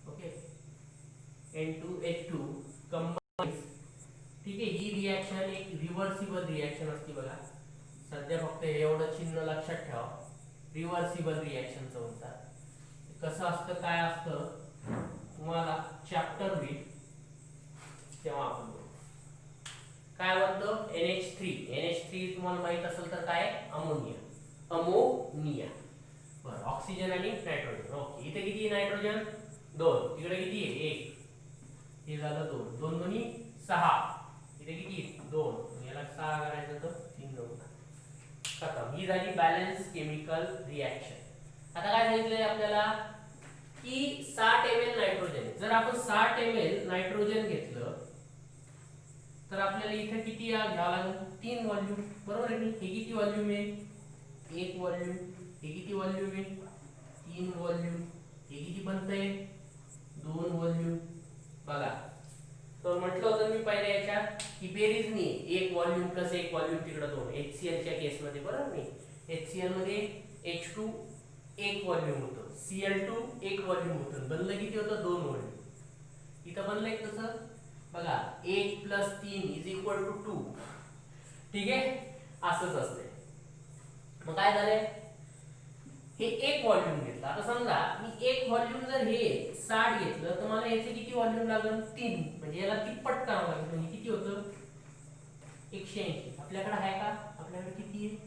okay, N2H2 combines. ठीक आहे. ही रिएक्शन एक रिव्हर्सिबल रिएक्शन असते बघा. सध्या फक्त एवढं चिन्ह लक्षात ठेवा, रिव्हर्सिबल रिएक्शनचं म्हणतात. कसं असतं, काय असतं, तुम्हाला चॅप्टर होईल तेव्हा आपण बघू. काय म्हणतो, NH3 तुम्हाला माहित असेल तर काय, अमोनिया. बरं, ऑक्सिजन आणि नायट्रोजन. ओके, इथे किती नायट्रोजन, 2. इकडे किती आहे, 1. हे झालं 2. 2 दोन्ही 6. इथे किती, 2. याला 6 करायचं तर 3 2 खतम. ही झाली बॅलन्स केमिकल रिएक्शन. आता काय सांगितलंय आपल्याला की 60 ml नायट्रोजन. जर जर आपण 60 ml नायट्रोजन घेतलं तर आपल्याला इथे किती घ्यावं लागेल 3 व्हॉल्यूम बरोबर आहे. हे किती व्हॉल्यूम आहे 1 व्हॉल्यूम. हे किती व्हॉल्यूम आहे 3 व्हॉल्यूम. हे किती बनतंय 2 व्हॉल्यूम. बघा तर म्हटलं होतं मी पहिल्या याच्यात की बेरीज नाही 1 व्हॉल्यूम प्लस 1 व्हॉल्यूम तिकडे 2 HCl च्या केस मध्ये बरोबर नाही. HCl मध्ये H2 1 व्हॉल्यूम होतं Cl2 1 व्हॉल्यूम होतं बनलं किती होतं 2 व्हॉल्यूम. इथं बनलंय कसं बघा 1 + 3 = 2. ठीक आहे असंच असते. मग काय झालंय हे 1 व्हॉल्यूम घेतलं. आता समजा मी 1 व्हॉल्यूम जर हे 60 घेतलं तर मला याचे किती व्हॉल्यूम लागेल 3 म्हणजे याला तिप्पट करावं लागेल. म्हणजे किती होतं 180. आपल्याकडे आहे का आपल्याकडे किती आहे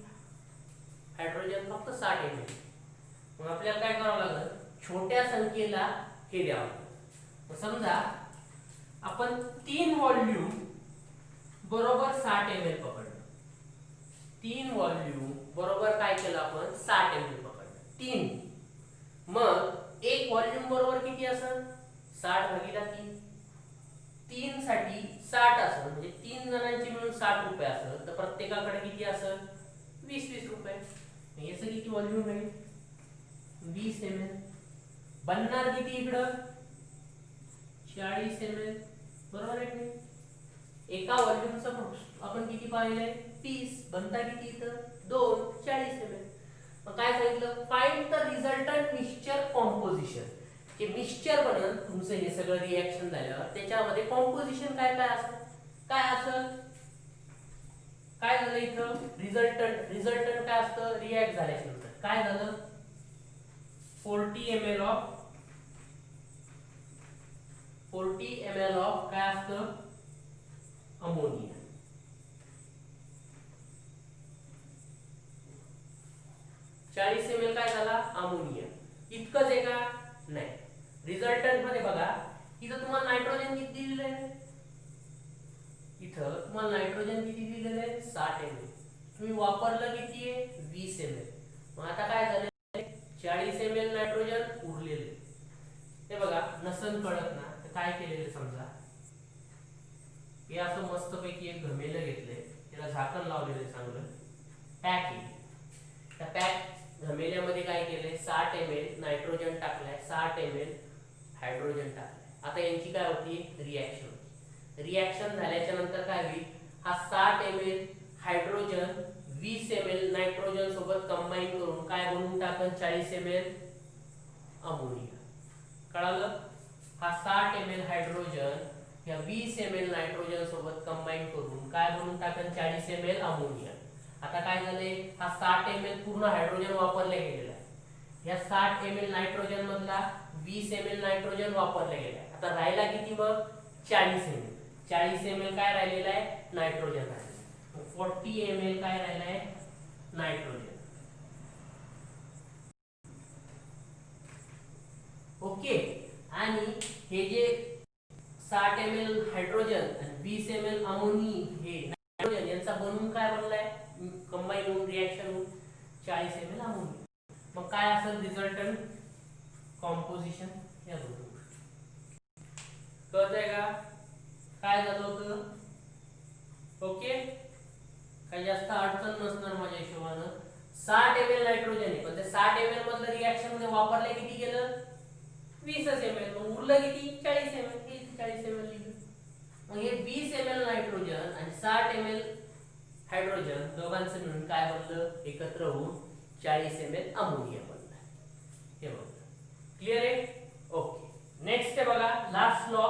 हायड्रोजन फक्त 60 ml. मग आपल्याला काय करावं लागेल छोट्या संख्येला हे द्यावं लागेल. मग समजा आपण 3 व्हॉल्यूम बरोबर 60 ml पकडलं. 3 व्हॉल्यूम बरोबर काय केलं आपण 60 ml पकडलं 3. मग 1 व्हॉल्यूम बरोबर किती असेल 60/3. 3 साठी 60 असेल म्हणजे 3 जणांची मिळून 60 रुपये असेल तर प्रत्येकाकडे किती असेल 20-20 रुपये. याचं किती व्हॉल्यूम आहे 20 ml. बनणार किती इकडं 40 ml बरोबर आहे की एका व्हॉल्यूमचं आपण किती पाहिलंय 20 बनता किती इथं 2 40 ml. मग काय सांगितलं find the resultant mixture composition. जे मिक्सचर बनल तुमचं हे सगळं रिएक्शन झाल्यावर त्याच्यामध्ये कॉम्पोजिशन काय काय असेल काय झालं इथं रिझल्टंट काय असतं रिएक्ट झाल्याच्या नंतर काय झालं 40 ml ऑफ काय असतं अमोनिया. चाळीस ml काय झाला अमोनिया. इतकंच आहे का नाही. रिझल्टंट मध्ये बघा इथं तुम्हाला नायट्रोजन किती दिलेलं आहे इथं तुम्हाला नायट्रोजन किती दिलेलं आहे 60 ml. तुम्ही वापरलं किती आहे 20 ml. मग आता काय झालं 40 ml नायट्रोजन उरलेले. हे बघा नसन कळत ना तर काय केलेलं समजा हे असं मस्तपैकी एक घमेलं घेतलंय त्याला झाकण लावलेलं चांगलं पॅक केलं. त्या पॅक घमेल्यामध्ये काय केलंय 60 ml नायट्रोजन टाकलाय 60 ml हायड्रोजन टाकलाय. आता यांची काय होती रिएक्शन झाल्याच्या नंतर काय होईल हा 60 ml हायड्रोजन 20 ml नायट्रोजन सोबत कंबाईन करून काय बनवून टाकन 40 ml अमोनिया. कळालं हा 60 ml हायड्रोजन या 20 ml नायट्रोजन सोबत कंबाईन करून काय बनवून टाकन 40 ml अमोनिया. आता काय झाले हा 60 ml पूर्ण हायड्रोजन वापरले गेलेला आहे. या 60 ml नायट्रोजन मधला 20 ml नायट्रोजन वापरले गेला आहे. आता राहिला किती मग 40 ml. 40 ml काय राहिलेला आहे नायट्रोजन राहिलेला. 40 ml काय राहिला आहे नायट्रोजन. ओके आणि हे जे 60 ml हायड्रोजन आणि 20 ml अमोनी हे नायट्रोजन यांचा बनवून काय बनलाय कंबाईन होऊन रिएक्शन होऊन 40 ml अमोनिया. मग काय असेल रिझल्टंट कॉम्पोजिशन या दोन कळतंय का काय झालं होतं. ओके काही जास्त अडचण नसणार माझ्या हिशोबानं. 60 ml नायट्रोजन आहे पण ते 60 ml मधलं रिएक्शन मध्ये वापरले किती गेलं 20 ml. मग उरलं किती 40 ml. हे 40 ml लिहिलं. मग हे 20 ml नायट्रोजन आणि 60 ml हायड्रोजन दोघांचं मिळून काय बनलं एकत्र होऊन 40 ml अमोनिया बनला. हे बघा क्लियर आहे. ओके नेक्स्ट आहे बघा लास्ट लॉ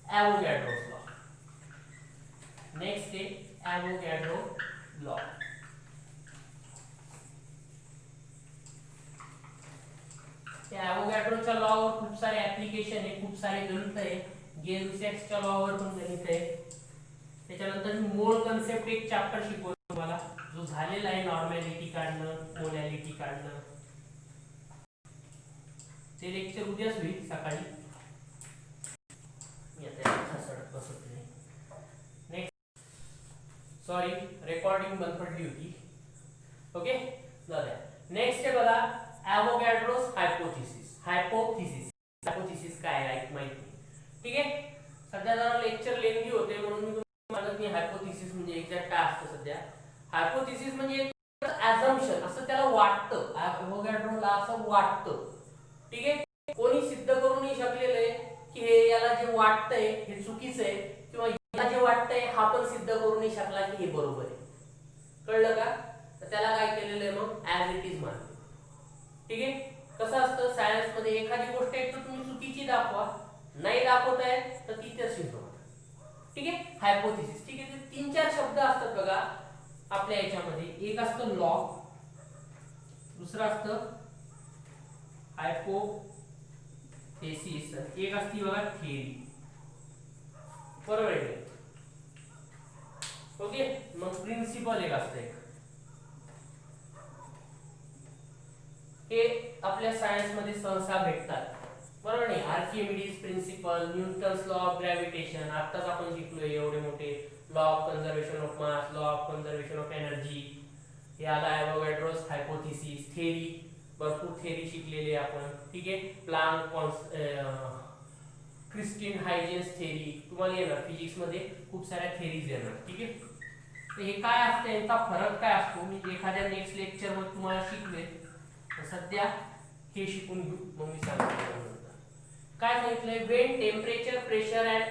ॲव्होगॅड्रोस लॉ. नेक्स्ट आहे ॲव्होगॅड्रो लॉ. त्या ॲव्होगॅड्रोच्या लॉवर खूप सारे ऍप्लिकेशन आहे खूप सारे गणित आहे. गेन-सेक्सच्या लॉवर पण गणित आहे. त्याच्यानंतर मोल कन्सेप्ट एक चॅप्टर शिकवतो तुम्हाला जो झालेला आहे नॉर्मॅलिटी काढणं मोलॅलिटी काढणं. ते लेक्चर उद्याच होईल सकाळी. नेक्स्ट सॉरी रेकॉर्डिंग बंद पडली होती. ओके जाऊया. नेक्स्ट आहे बघा ॲव्होगॅड्रोस हायपोथेसिस. हायपोथेसिस काय आहे माहिती हायपोथेसिस म्हणजे एक ॲझम्पशन, असं त्याला वाटतं, ॲव्होगॅड्रोला असं वाटतं. ठीक आहे, कोणी सिद्ध करू नाही शकलेलं आहे की हे याला जे वाटतंय हे चुकीचं आहे, किंवा याला जे वाटतंय हा पण सिद्ध करू नाही शकला की हे बरोबर आहे. कळलं का? तर त्याला काय केलेलं आहे मग, ॲज इट इज मानलं. ठीक आहे, कसं असतं सायन्स मध्ये, एखादी गोष्ट एक तर तुम्ही चुकीची दाखवा, नाही दाखवताय तर ती तशी सोडा. ठीक आहे, हायपोथेसिस. ठीक आहे, ते 3-4 शब्द असतात बघा आपल्या याच्यामध्ये. एक असतं लॉग, दुसरं असतं हायपोथेसिस, एक असती बघा थेरी. बरोबर आहे. ओके, मग प्रिन्सिपल एक असतं. हे आपल्या सायन्स मध्ये सहसा भेटतात. बरोबर नाही, Archimedes principle, Newton's law of gravitation, आत्ताच आपण शिकलोय एवढे मोठे, law of conservation of mass, law of conservation of energy, हे आला ॲव्होगॅड्रोस हायपोथेसिस, थेरी, भरपूर थेरी शिकलेले आपण. ठीक आहे, प्लांक, क्रिस्टिन हायजेन्स थेरी, तुम्हाला येणार फिजिक्स मध्ये खूप साऱ्या थेरीज येणार. ठीक आहे, तर हे काय असतं, यांचा फरक काय असतो मी एखाद्या नेक्स्ट लेक्चर मध्ये तुम्हाला शिकवे. सध्या हे शिकून घेऊ, मग मी सांगतो. काय सांगितलंय, Wien temperature, pressure and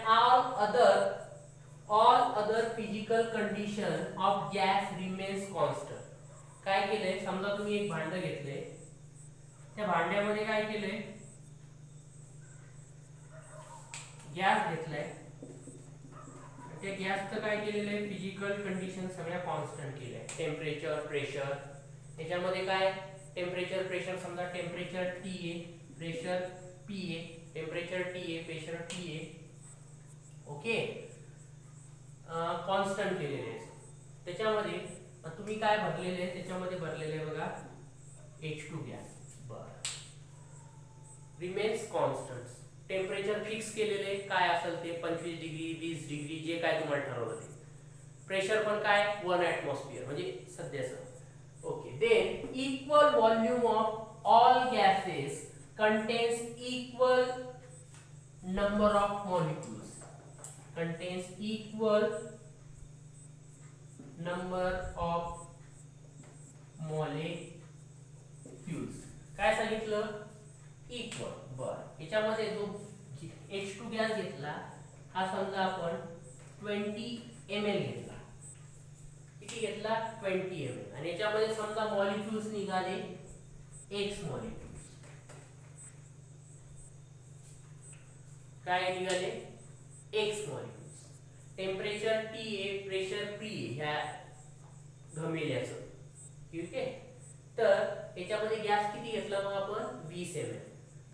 all other physical condition of gas remains constant. काय केलंय, समजा तुम्ही एक भांड घेतलंय, त्या भांड्यामध्ये काय केलंय, गॅस घेतलाय, त्या गॅसचं काय केलेलं आहे, फिजिकल कंडिशन सगळ्या कॉन्स्टंट केल्या, टेम्परेचर, प्रेशर. याच्यामध्ये काय, टेम्परेचर, प्रेशर, समजा टेम्परेचर T आहे, प्रेशर P आहे, टेम्परेचर T आहे, प्रेशर T आहे. ओके, कॉन्स्टंट केलेले आहे. त्याच्यामध्ये तुम्ही काय भरलेले आहे, त्याच्यामध्ये भरलेले आहे बघा H2 गॅस. बरं, रिमेन्स कॉन्स्टंट. टेम्परेचर फिक्स केलेले काय असेल ते 25 डिग्री, 20 डिग्री, जे काय तुम्हाला ठरवलं ते. प्रेशर पण काय 1 ॲटमॉस्फिअर म्हणजे सध्याचं. Okay, than equal volume of all gases contains equal number of molecules, contains equal number of molecules. काय सांगितलं, इक्वल. बर, याच्यामध्ये जो H2 गॅस घेतला हा समजा आपण 20 ml घेतला. किती घेतला, 20 ml. आणि याच्यामध्ये समजा मॉलिक्युल्स निघाले X मॉलिक्युल्स. काय निघाले, X मॉलिक्युल्स. टेम्परेचर T आहे, प्रेशर P आहे ह्या घमेल्याचं. ठीक आहे, तर याच्यामध्ये गॅस किती घेतला मग आपण 20 ml.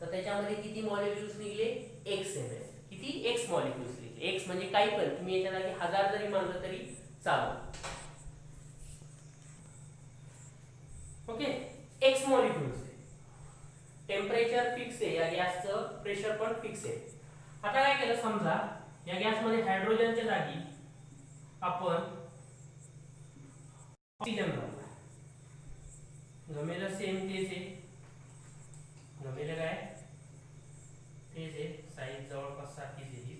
तर त्याच्यामध्ये किती मॉलिक्युल्स निघले, X ml. किती, X मॉलिक्युल्स निघले. X म्हणजे काही पण, तुम्ही याच्या जागी 1000 जरी मानलं तरी चालेल. Okay, X molecules. Temperature fix आहे या गॅसचं, प्रेशर पण फिक्स आहे. आता काय केलं, समजा या गॅसमध्ये हायड्रोजनच्या जागी आपण ऑक्सिजन भरला. घमेलं सेम तेच आहे, घमेलं काय तेच आहे, साईज जवळपास सारखीच आहे,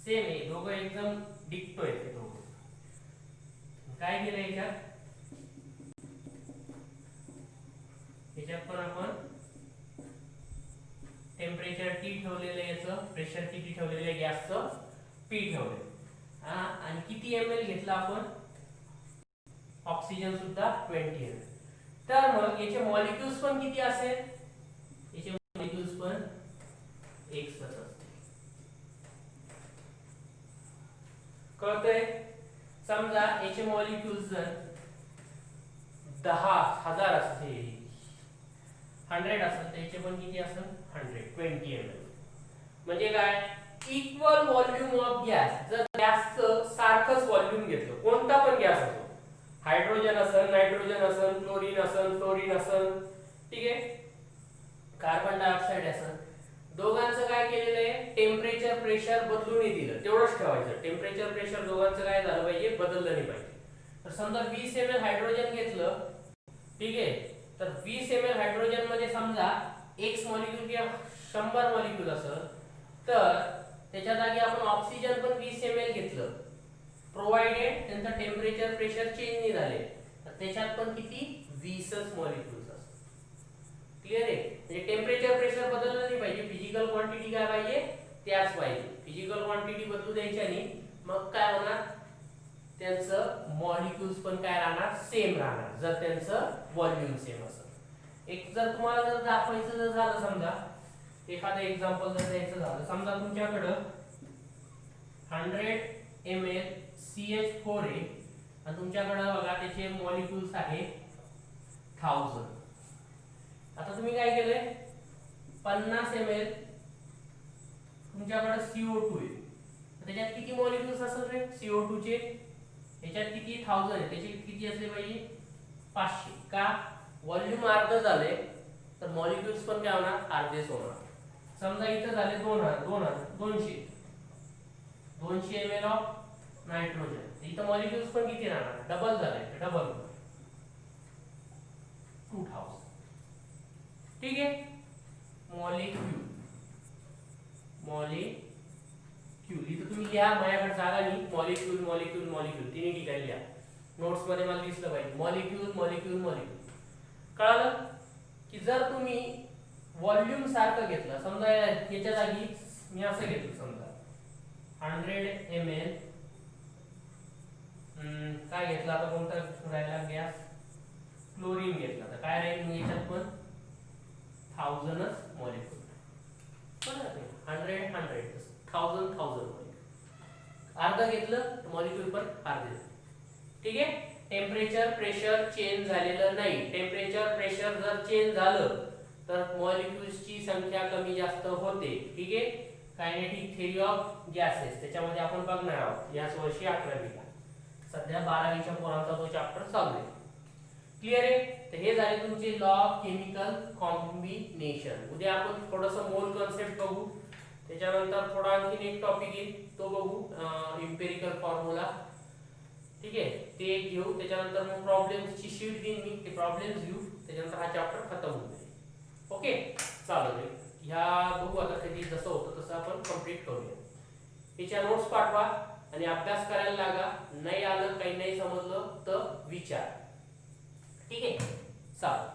सेम आहे, दोघं एकदम डिक्टो आहेत ते दोघं. काय केलं याच्यात पण आपण टेम्परेचर T ठेवलेलं आहे, याचं प्रेशर किती ठेवलेलं आहे गॅसचं, P ठेवलेलं. आणि किती ml घेतला आपण, ऑक्सिजन सुद्धा 20 ml. तर मग याचे मॉलिक्युल्स पण किती असेल, याचे मॉलिक्युल्स पण X असतील. कळतंय, समजा याचे मॉलिक्युल्स जर 10,000 असतील, 100 असेल तर याचे पण किती असेल 120 ml. म्हणजे काय, इक्वल व्हॉल्यूम ऑफ गॅस. जर गॅसचं सारखंच व्हॉल्यूम घेतलं, कोणता पण गॅस असो, हायड्रोजन असेल, नायट्रोजन असेल, क्लोरीन असेल, फ्लोरीन असेल, ठीक आहे, कार्बन डायऑक्साइड असेल, दोघांचं काय केलेलं आहे, टेम्परेचर, प्रेशर बदलून नाही दिलं, तेवढंच ठेवायचं. टेम्परेचर, प्रेशर दोघांचं काय झालं पाहिजे, बदललं नाही पाहिजे. तर समजा 20 ml हायड्रोजन घेतलं, ठीक आहे, तर 20 ml हायड्रोजन मध्ये समजा X मॉलिक्यूल किंवा 100 मॉलिक्यूल असेल, तर त्याच्या जागी आपण ऑक्सिजन पण 20 ml घेतलं, प्रोव्हाइडेड त्यांचं टेम्परेचर प्रेशर चेंज नाही झाले तर त्याच्यात पण किती 20च मॉलिक्युल्स असतात. क्लिअर आहे. म्हणजे टेम्परेचर प्रेशर बदललं नाही पाहिजे, फिजिकल क्वांटिटी काय पाहिजे त्याच पाहिजे. फिजिकल क्वांटिटी बदलू द्यायची आणि मग काय होणार त्यांचं मॉलिक्युल्स पण काय राहणार सेम राहणार जर त्यांचं व्हॉल्यूम सेम असेल. एक जर तुम्हाला जर दाखवायचं जर झालं समजा एखादं एक्झाम्पल जर द्यायचं झालं समजा तुमच्याकडं 100 ml CH4 आहे आणि तुमच्याकडं बघा त्याचे मॉलिक्युल्स आहे 1000. आता तुम्ही काय केलंय 50 ml तुमच्याकडे CO2 आहे त्याच्यात किती मॉलिक्युल्स असेल रे CO2 चे याच्यात किती 1000 आहे त्याचे किती असले पाहिजे 500. का व्हॉल्यूम अर्ध झाले तर मॉलिक्युल्स पण काय होणार अर्धेच होणार. समजा इथं झाले 200 ml ऑफ नायट्रोजन इथं मॉलिक्युल्स पण किती राहणार डबल झाले डबल 2000. ठीक आहे. मॉलिक्यूल इथं तुम्ही लिहा माझ्याकडे जागा नाही मॉलिक्यूल मॉलिक्यूल मॉलिक्यूल तिन्ही ठिकाणी लिहा नोट्स मध्ये मला दिसलं पाहिजे मॉलिक्यूल मॉलिक्यूल मॉलिक्यूल. कळालं की जर तुम्ही व्हॉल्यूम सारखं घेतलं समजा याच्या जागी मी असं घेतलं समजा 100 ml काय घेतलं आता कोणता राहिला गॅस क्लोरीन घेतला तर काय राहील याच्यात पण 1000च मॉलिक्यूल. बरोबर 100 1000 अर्ध घेतलं मॉलिक्यूल पण अर्धे. ठीक आहे. टेम्परेचर प्रेशर चेंज झालेलं नाही. टेम्परेचर प्रेशर जर चेंज झालं तर मॉलिक्युल्सची संख्या कमी जास्त होते. ठीक आहे. कायनेटिक थेअरी ऑफ गॅसेस त्याच्यामध्ये आपण बघणार आहोत याच वर्षी 11वीला. सध्या 12वीच्या पोरांचा तो चॅप्टर चालू आहे. क्लिअर आहे. तर हे झाले तुमचे लॉ ऑफ केमिकल कॉम्बिनेशन. उद्या आपण थोडंसं मोल कन्सेप्ट बघू त्याच्यानंतर थोडा आणखीन एक टॉपिक येईल तो बघू इम्पेरिकल फॉर्म्युला. ठीक आहे. ते एक घेऊ त्याच्यानंतर मग प्रॉब्लेम्सची शीट देईन मी ते प्रॉब्लेम्स घेऊ त्याच्यानंतर हा चॅप्टर खतम होऊन जाईल. ओके चालेल. ह्या बघू आता कधी जसं होतं तसं आपण कंप्लीट करूया. याच्या नोट्स पाठवा आणि अभ्यास करायला लागा. नाही आलं काही नाही समजलं तर विचार. ठीक आहे चालेल.